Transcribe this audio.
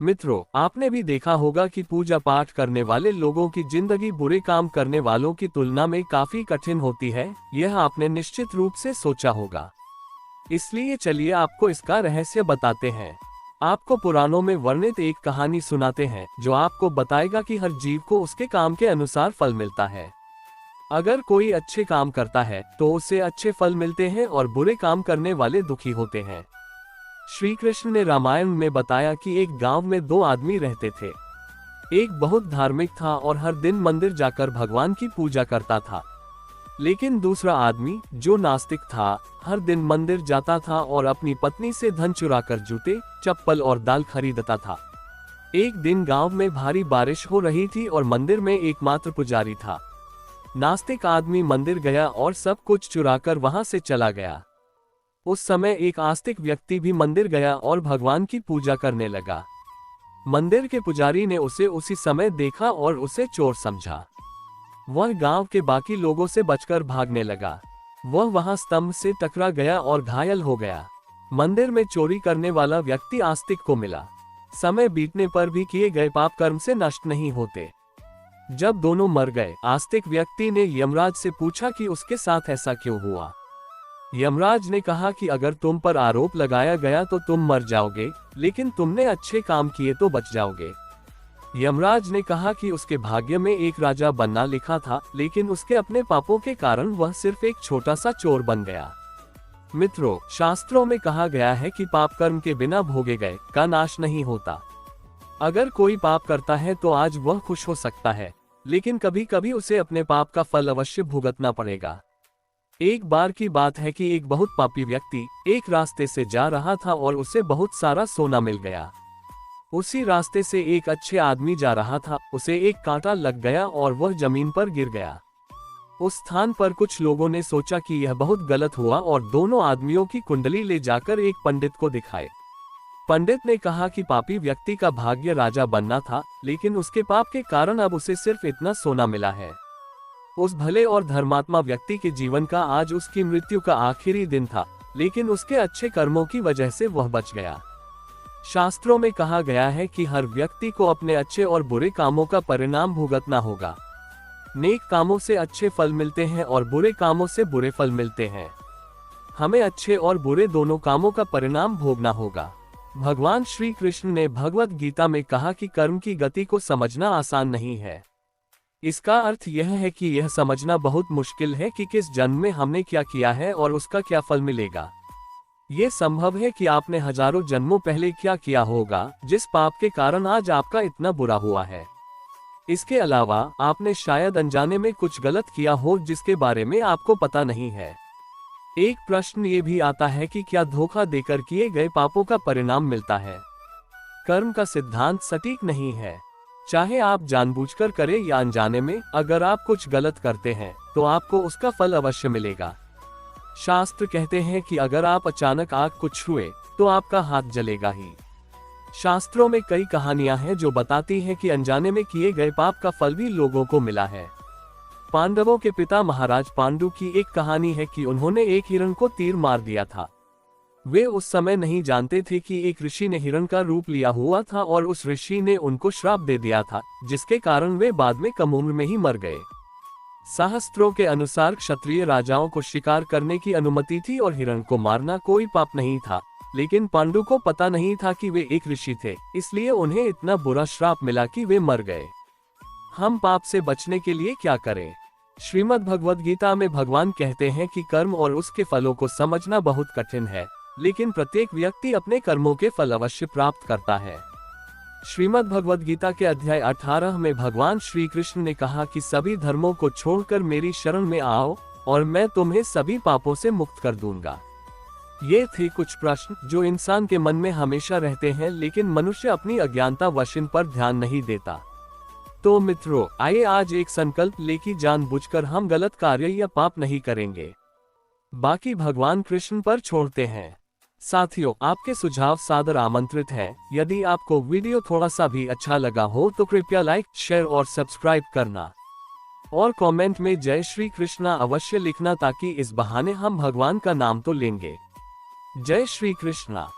मित्रों, आपने भी देखा होगा कि पूजा पाठ करने वाले लोगों की जिंदगी बुरे काम करने वालों की तुलना में काफी कठिन होती है। यह आपने निश्चित रूप से सोचा होगा। इसलिए चलिए आपको इसका रहस्य बताते हैं। आपको पुराणों में वर्णित एक कहानी सुनाते हैं जो आपको बताएगा कि हर जीव को उसके काम के अनुसार फल मिलता है। अगर कोई अच्छे काम करता है तो उसे अच्छे फल मिलते हैं और बुरे काम करने वाले दुखी होते हैं। श्री कृष्ण ने रामायण में बताया कि एक गांव में दो आदमी रहते थे। एक बहुत धार्मिक था और हर दिन मंदिर जाकर भगवान की पूजा करता था। लेकिन दूसरा आदमी जो नास्तिक था, हर दिन मंदिर जाता था और अपनी पत्नी से धन चुराकर जूते, चप्पल और दाल खरीदता था। एक दिन गांव में भारी बारिश हो रही थी और मंदिर में एकमात्र पुजारी था। नास्तिक आदमी मंदिर गया और सब कुछ चुराकर वहां से चला गया। उस समय एक आस्तिक व्यक्ति भी मंदिर गया और भगवान की पूजा करने लगा। मंदिर के पुजारी ने उसे उसी समय देखा और उसे चोर समझा। वह गांव के बाकी लोगों से बचकर भागने लगा। वह वहां स्तंभ से टकरा गया और घायल हो गया। मंदिर में चोरी करने वाला व्यक्ति आस्तिक को मिला। समय बीतने पर भी किए गए पाप कर्म से नष्ट नहीं होते। जब दोनों मर गए, आस्तिक व्यक्ति ने यमराज से पूछा कि उसके साथ ऐसा क्यों हुआ। यमराज ने कहा कि अगर तुम पर आरोप लगाया गया तो तुम मर जाओगे, लेकिन तुमने अच्छे काम किए तो बच जाओगे। यमराज ने कहा कि उसके भाग्य में एक राजा बनना लिखा था, लेकिन उसके अपने पापों के कारण वह सिर्फ एक छोटा सा चोर बन गया। मित्रों, शास्त्रों में कहा गया है कि पाप कर्म के बिना भोगे गए का नाश नहीं होता। अगर कोई पाप करता है तो आज वह खुश हो सकता है, लेकिन कभी कभी उसे अपने पाप का फल अवश्य भुगतना पड़ेगा। एक बार की बात है कि एक बहुत पापी व्यक्ति एक रास्ते से जा रहा था और उसे बहुत सारा सोना मिल गया। उसी रास्ते से एक अच्छे आदमी जा रहा था, उसे एक कांटा लग गया और वह जमीन पर गिर गया। उस स्थान पर कुछ लोगों ने सोचा कि यह बहुत गलत हुआ और दोनों आदमियों की कुंडली ले जाकर एक पंडित को दिखाए। पंडित ने कहा कि पापी व्यक्ति का भाग्य राजा बनना था, लेकिन उसके पाप के कारण अब उसे सिर्फ इतना सोना मिला है। उस भले और धर्मात्मा व्यक्ति के जीवन का आज उसकी मृत्यु का आखिरी दिन था, लेकिन उसके अच्छे कर्मों की वजह से वह बच गया। शास्त्रों में कहा गया है कि हर व्यक्ति को अपने अच्छे और बुरे कामों का परिणाम भुगतना होगा। नेक कामों से अच्छे फल मिलते हैं और बुरे कामों से बुरे फल मिलते हैं। हमें अच्छे और बुरे दोनों कामों का परिणाम भोगना होगा। भगवान श्री कृष्ण ने भगवत गीता में कहा कि कर्म की गति को समझना आसान नहीं है। इसका अर्थ यह है कि यह समझना बहुत मुश्किल है कि किस जन्म में हमने क्या किया है और उसका क्या फल मिलेगा। ये संभव है कि आपने हजारों जन्मों पहले क्या किया होगा जिस पाप के कारण आज आपका इतना बुरा हुआ है। इसके अलावा आपने शायद अनजाने में कुछ गलत किया हो जिसके बारे में आपको पता नहीं है। एक प्रश्न ये भी आता है कि क्या धोखा देकर किए गए पापों का परिणाम मिलता है। कर्म का सिद्धांत सटीक नहीं है। चाहे आप जानबूझकर करें या अनजाने में, अगर आप कुछ गलत करते हैं तो आपको उसका फल अवश्य मिलेगा। शास्त्र कहते हैं कि अगर आप अचानक आग को छुए तो आपका हाथ जलेगा ही। शास्त्रों में कई कहानियां हैं जो बताती हैं कि अनजाने में किए गए पाप का फल भी लोगों को मिला है। पांडवों के पिता महाराज पांडु की एक कहानी है कि उन्होंने एक हिरण को तीर मार दिया था। वे उस समय नहीं जानते थे कि एक ऋषि ने हिरण का रूप लिया हुआ था और उस ऋषि ने उनको श्राप दे दिया था, जिसके कारण वे बाद में कम उम्र में ही मर गए। शास्त्रों के अनुसार क्षत्रिय राजाओं को शिकार करने की अनुमति थी और हिरण को मारना कोई पाप नहीं था, लेकिन पांडु को पता नहीं था कि वे एक ऋषि थे, इसलिए उन्हें इतना बुरा श्राप मिला कि वे मर गए। हम पाप से बचने के लिए क्या करें? श्रीमद् भगवद गीता में भगवान कहते हैं कि कर्म और उसके फलों को समझना बहुत कठिन है, लेकिन प्रत्येक व्यक्ति अपने कर्मों के फल अवश्य प्राप्त करता है। श्रीमद् भगवद गीता के अध्याय 18 में भगवान श्री कृष्ण ने कहा कि सभी धर्मों को छोड़कर मेरी शरण में आओ और मैं तुम्हें सभी पापों से मुक्त कर दूंगा। ये थे कुछ प्रश्न जो इंसान के मन में हमेशा रहते हैं, लेकिन मनुष्य अपनी अज्ञानता वश इन पर ध्यान नहीं देता। तो मित्रों, आइए आज एक संकल्प लेकर जानबूझकर हम गलत कार्य या पाप नहीं करेंगे। बाकी भगवान कृष्ण पर छोड़ते हैं। साथियों, आपके सुझाव सादर आमंत्रित हैं। यदि आपको वीडियो थोड़ा सा भी अच्छा लगा हो तो कृपया लाइक, शेयर और सब्सक्राइब करना और कमेंट में जय श्री कृष्णा अवश्य लिखना, ताकि इस बहाने हम भगवान का नाम तो लेंगे। जय श्री कृष्णा।